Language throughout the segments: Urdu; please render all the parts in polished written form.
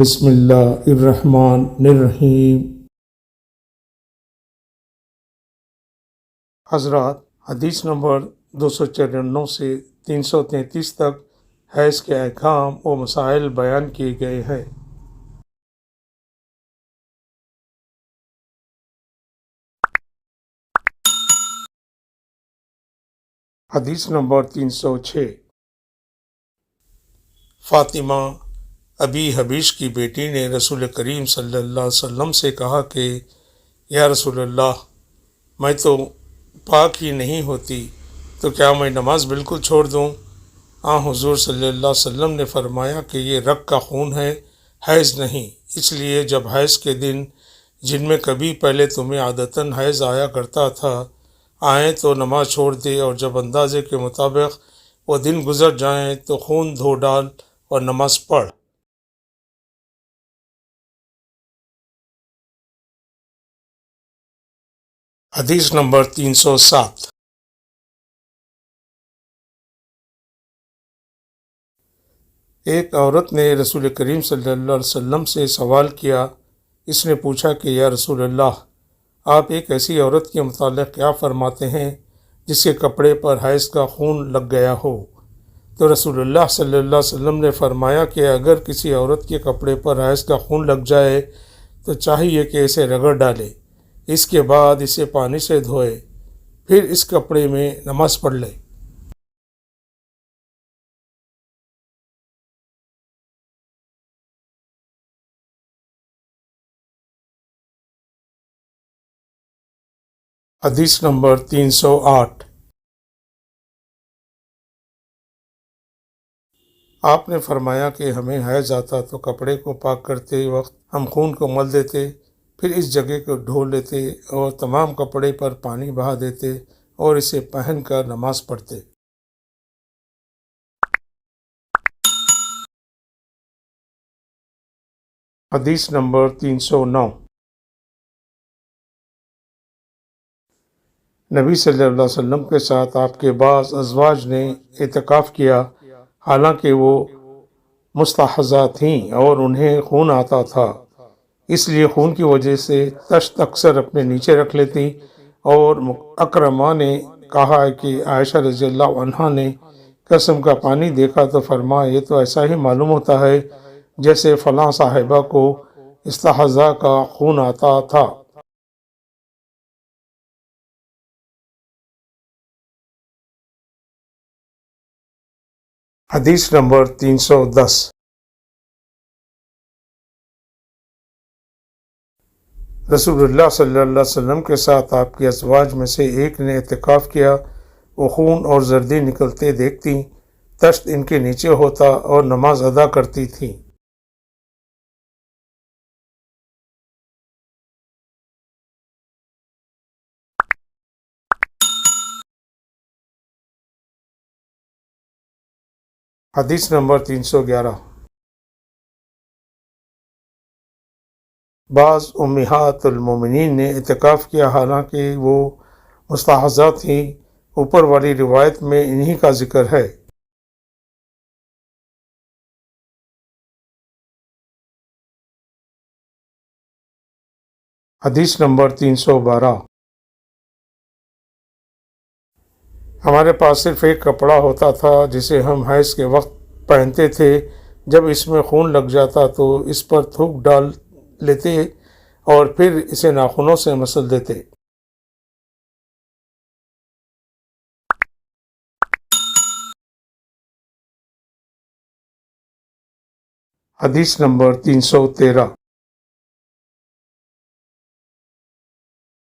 بسم اللہ الرحمن الرحیم۔ حضرات، حدیث نمبر 294 سے 333 تک حیض کے احکام و مسائل بیان کیے گئے ہیں۔ حدیث نمبر 306۔ فاطمہ ابی حبیش کی بیٹی نے رسول کریم صلی اللہ علیہ وسلم سے کہا کہ یا رسول اللہ، میں تو پاک ہی نہیں ہوتی، تو کیا میں نماز بالکل چھوڑ دوں؟ حضور صلی اللہ علیہ وسلم نے فرمایا کہ یہ رگ کا خون ہے، حیض نہیں، اس لیے جب حیض کے دن جن میں کبھی پہلے تمہیں عادتاً حیض آیا کرتا تھا آئیں تو نماز چھوڑ دے، اور جب اندازے کے مطابق وہ دن گزر جائیں تو خون دھو ڈال اور نماز پڑھ۔ حدیث نمبر 307۔ ایک عورت نے رسول کریم صلی اللہ علیہ وسلم سے سوال کیا۔ اس نے پوچھا کہ یا رسول اللہ، آپ ایک ایسی عورت کے متعلق کیا فرماتے ہیں جس کے کپڑے پر حیض کا خون لگ گیا ہو؟ تو رسول اللہ صلی اللہ علیہ وسلم نے فرمایا کہ اگر کسی عورت کے کپڑے پر حیض کا خون لگ جائے تو چاہیے کہ اسے رگڑ ڈالے، اس کے بعد اسے پانی سے دھوئے، پھر اس کپڑے میں نماز پڑھ لے۔ حدیث نمبر 308۔ آپ نے فرمایا کہ ہمیں حیض آتا تو کپڑے کو پاک کرتے وقت ہم خون کو مل دیتے، پھر اس جگہ کو دھو لیتے اور تمام کپڑے پر پانی بہا دیتے اور اسے پہن کر نماز پڑھتے۔ حدیث نمبر 309۔ نبی صلی اللہ علیہ وسلم کے ساتھ آپ کے بعض ازواج نے اعتکاف کیا، حالانکہ وہ مستحضہ تھیں اور انہیں خون آتا تھا، اس لیے خون کی وجہ سے تشت اکثر اپنے نیچے رکھ لیتی، اور اکرمہ نے کہا کہ عائشہ رضی اللہ عنہا نے قسم کا پانی دیکھا تو فرمایا یہ تو ایسا ہی معلوم ہوتا ہے جیسے فلاں صاحبہ کو استحضہ کا خون آتا تھا۔ حدیث نمبر 310۔ رسول اللہ صلی اللہ علیہ وسلم کے ساتھ آپ کی ازواج میں سے ایک نے اعتکاف کیا، وہ خون اور زردی نکلتے دیکھتی، تشت ان کے نیچے ہوتا اور نماز ادا کرتی تھیں۔ حدیث نمبر 311۔ بعض امہات المومنین نے اعتکاف کیا، حالانکہ وہ مستحضہ تھیں، اوپر والی روایت میں انہی کا ذکر ہے۔ حدیث نمبر 312۔ ہمارے پاس صرف ایک کپڑا ہوتا تھا جسے ہم حیض کے وقت پہنتے تھے، جب اس میں خون لگ جاتا تو اس پر تھوک ڈال لیتے اور پھر اسے ناخنوں سے مسل دیتے۔ حدیث نمبر 313۔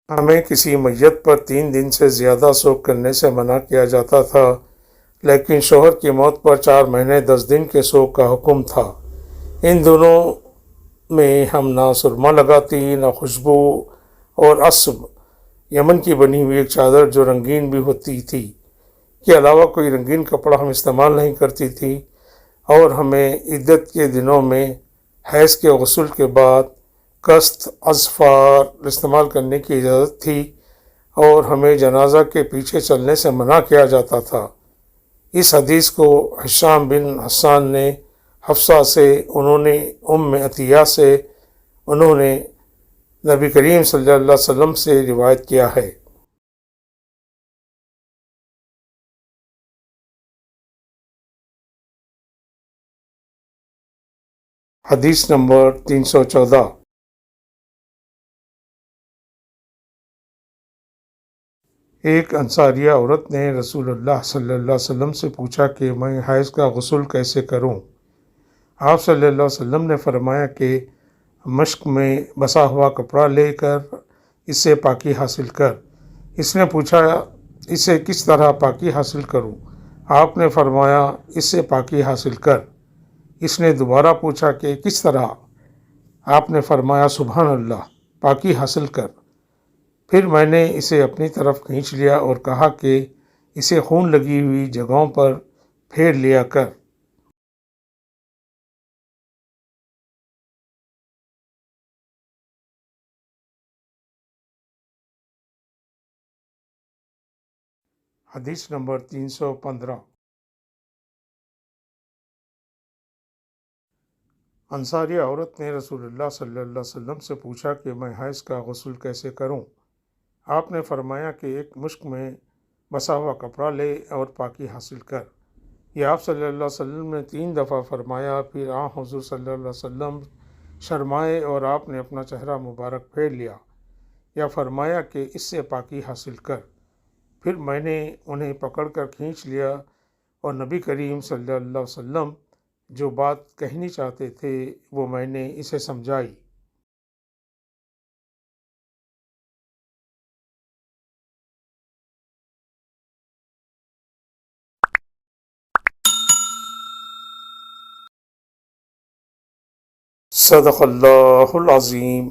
ہمیں کسی میت پر 3 دن سے زیادہ سوگ کرنے سے منع کیا جاتا تھا، لیکن شوہر کی موت پر 4 مہینے 10 دن کے سوگ کا حکم تھا۔ ان دنوں میں ہم نہ سرما لگاتی، نہ خوشبو، اور عصب یمن کی بنی ہوئی ایک چادر جو رنگین بھی ہوتی تھی کے علاوہ کوئی رنگین کپڑا ہم استعمال نہیں کرتی تھی، اور ہمیں عدت کے دنوں میں حیض کے غسل کے بعد کست اظفار استعمال کرنے کی اجازت تھی، اور ہمیں جنازہ کے پیچھے چلنے سے منع کیا جاتا تھا۔ اس حدیث کو ہشام بن حسان نے حفصہ سے، انہوں نے عطیہ سے، انہوں نے نبی کریم صلی اللہ علیہ وسلم سے روایت کیا ہے۔ حدیث نمبر 314۔ ایک انصاریہ عورت نے رسول اللہ صلی اللہ علیہ وسلم سے پوچھا کہ میں حیض کا غسل کیسے کروں؟ آپ صلی اللہ علیہ وسلم نے فرمایا کہ مشک میں بسا ہوا کپڑا لے کر اس سے پاکی حاصل کر۔ اس نے پوچھا اس سے کس طرح پاکی حاصل کروں؟ آپ نے فرمایا اس سے پاکی حاصل کر۔ اس نے دوبارہ پوچھا کہ کس طرح؟ آپ نے فرمایا سبحان اللہ، پاکی حاصل کر۔ پھر میں نے اسے اپنی طرف کھینچ لیا اور کہا کہ اسے خون لگی ہوئی جگہوں پر پھیر لیا کر۔ حدیث نمبر 315۔ انصاری عورت نے رسول اللہ صلی اللہ علیہ وسلم سے پوچھا کہ میں حیض کا غسل کیسے کروں؟ آپ نے فرمایا کہ ایک مشک میں بسا ہوا کپڑا لے اور پاکی حاصل کر۔ یہ آپ صلی اللہ علیہ وسلم نے 3 دفعہ فرمایا۔ پھر حضور صلی اللہ علیہ وسلم شرمائے اور آپ نے اپنا چہرہ مبارک پھیر لیا یا فرمایا کہ اس سے پاکی حاصل کر۔ پھر میں نے انہیں پکڑ کر کھینچ لیا اور نبی کریم صلی اللہ علیہ وسلم جو بات کہنی چاہتے تھے وہ میں نے اسے سمجھائی۔ صدق اللہ العظیم۔